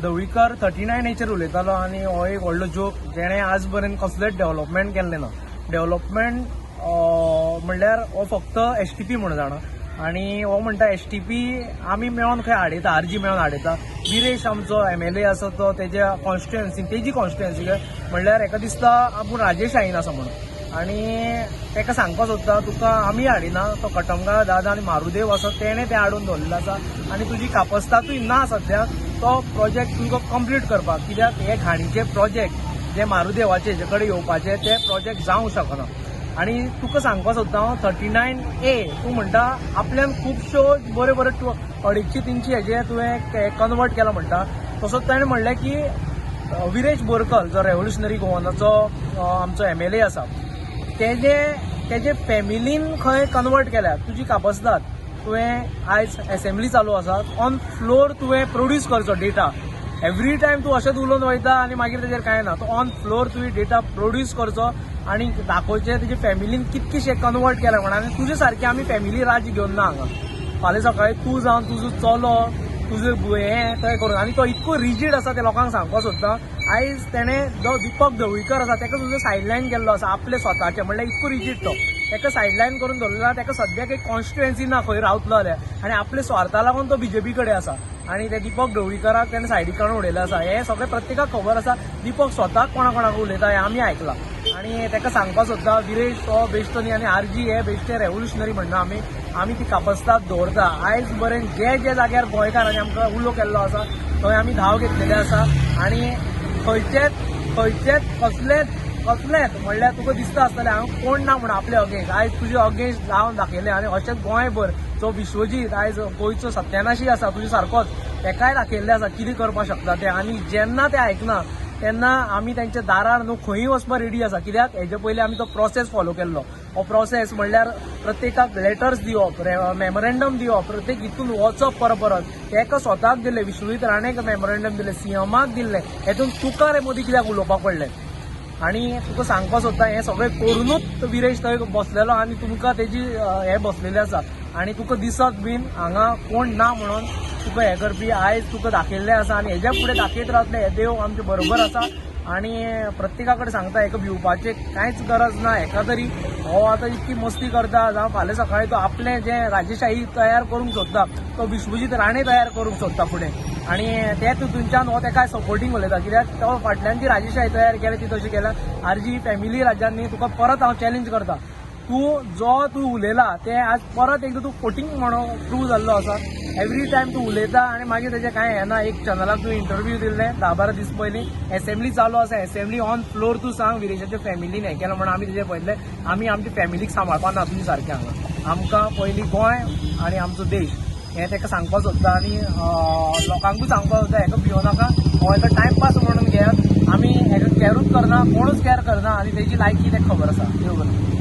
ढवळीकर 39 उलयतालो आनी हो एक व्हडलो जोक जेणे आज पर्यंत कसलेंच डेव्हलपमेंट केल्लें ना. डेव्हलपमेंट म्हणल्यार हो फक्त STP म्हणून जाणा आनी हो म्हणटा STP आमी मेळोन खंय हाडयता, आरजी मेळोन हाडयता. विरेश आमचो MLA आसा तो तेज्या कॉन्स्टिट्युएन्सी तेजी कॉन्स्टिट्युएन्सी म्हणल्यार हेका दिसता आपूण राजेशाहीन आसा म्हणून. आनी तेका सांगपाक सोदता तुका आमी हाडिना, तो कटमगाळ दादा आनी मारुदेव आसा तेणे ते हाडून दवरलेलो आसा आनी तुजी कापस्तातूय ना सद्याक तो प्रोजेक्ट तुका कंप्लीट करपाक. कित्याक हे घाणीचे प्रोजेक्ट जे मारुदेवाचे हेजे कडेन येवपाचे ते प्रोजेक्ट जावंक शकना. आनी तुका सांगपाक सोदता हांव 39A तूं म्हणटा आपल्यान खुबश्यो बऱ्यो बऱ्यो 250-300 हेजे तुवें कन्वर्ट केला म्हणटा. तसोच ताणें म्हणलें की विरेश बोरकर जो रेव्होल्युशनरी गोवनाचो आमचो MLA आसा तेजे फॅमिलीन खंय कन्वर्ट केल्या तुजी कापस्ताद. तुवें आयज असेंब्ली चालू आसा ऑन फ्लोर तुवें प्रोड्यूस करचो डेटा. एवरी टायम तूं अशेंच उलोवन वयता आनी मागीर तेजेर कांय ना. तो ऑन फ्लोर तुवें डेटा प्रोड्यूस करचो आनी दाखोवचें तुजे फॅमिलीन कितकेशे कन्वर्ट केल्या म्हणून. आनी तुजे सारके आमी फॅमिली राज घेवन ना हांगा. फाल्यां सकाळीं तूं जावन तुजो चलो तुजें हें थंय करून आनी तो इतको रिजीड आसा ते लोकांक सांगपाक सोदता. आयज तेणें जो दीपक ढवळीकर आसा तेका तुजो सायडलायन केल्लो आसा आपले स्वताचे म्हणल्यार इतको रिजीड तो. तेका सायडलायन करून दवरलेला. तेका सद्याक एक कॉन्स्टिट्युएन्सी ना खंय रावतलो जाल्यार आनी आपल्या स्वार्था लागून तो BJP कडेन आसा. आनी ते दीपक ढवळीकराक तेणें सायडीक काडून उडयल्लें आसा. हें सगळें प्रत्येकाक खबर आसा. दीपक स्वताक कोणाक उलयता हें आमी आयकलां. आनी तेका सांगपाक सोदता विरेश हो बेश्टो न्ही आनी RG हे बेश्टे रेव्होल्युशनरी म्हणना आमी ती कापस्ताद दवरता. आयज बरें जे जाग्यार गोंयकारांनी आमकां उलो केल्लो आसा थंय आमी धांव घेतलेले आसा. आनी खंयचेच कसलेंच म्हणल्यार तुका दिसता आसतलें हांव कोण ना म्हणून आपले अगेन्स्ट. आयज तुजे अगेन्स्ट जावन दाखयलें आनी अशेंच गोंयभर जो विश्वजीत आयज गोंयचो सत्यानाशी आसा तुजे सारकोच तेकाय दाखयल्लें आसा कितें करपाक शकता ते. आनी जेन्ना ते आयकना तेन्ना आमी तेंच्या दारार न्हू खंयी वचपाक रेडी आसा. कित्याक हेजे पयलीं आमी तो प्रोसेस फॉलो केल्लो. हो प्रोसेस म्हणल्यार प्रत्येकाक लेटर्स दिवप, मेमोरेंडम दिवप, प्रत्येक हितून वचप परत. तेका स्वताक दिले, विश्वजीत राणेक मेमोरेंडम दिले, CMाक दिल्ले. हेतून तुका रे मोदी कित्याक उलोवपाक पडलें. आनी तुका सांगपाक सोदता हें सगळें करूनच विरेश थंय बसलेलो आनी तुमकां तेजी हे बसलेले आसा. आनी तुका दिसत बीन हांगा कोण ना म्हणून तुका हें करपी आयज तुका दाखयल्लें आसा. आनी हेज्या फुडें दाखयत रावतले. हे देव आमचे बरोबर आसा. आनी प्रत्येका कडेन सांगता हेका भिवपाची कांयच गरज ना. हेका तरी हो आतां इतकी मस्ती करता जावं फाल्यां सकाळीं तो आपलें जें राजेशाही तयार करूंक सोदता तो विश्वजीत राणे तयार करूंक सोदता फुडें. आनी ते तितूनच्यान हो तेका सपोर्टींग उलयता. कित्याक तो फाटल्यान जी राजेशाही तयार केल्या ती तशी केल्या. RG फॅमिली राज्यांनी तुका परत हांव चॅलेंज करता. तूं उलयला ते आज परत एकदां तूं फोटींग म्हणून प्रूव जाल्लो आसा. एवरी टायम तूं उलयता आनी मागीर तेजें कांय हें ना. एक चॅनलाक तूं इंटरव्यू दिल्लें 10-12 दीस पयलीं. असेंब्ली चालू आसा, असेंब्ली ऑन फ्लोर तूं सांग विरेशाच्या फॅमिलीन हें केलां म्हणून आमी तेजें पळयतले. आमी आमच्या फॅमिलीक सांबाळपा ना तुजे सारकें हांगा. आमकां पयलीं गोंय आनी आमचो देश हें तेका सांगपाक सोदता. आनी लोकांकूय सांगपाक सोदता हेका भियो नाका. हो हेका टायमपास म्हणून घेयात. आमी हेका कॅरूच करना, कोणूच कॅर करना आनी तेजी लायकी तेका खबर आसा. देव बरें.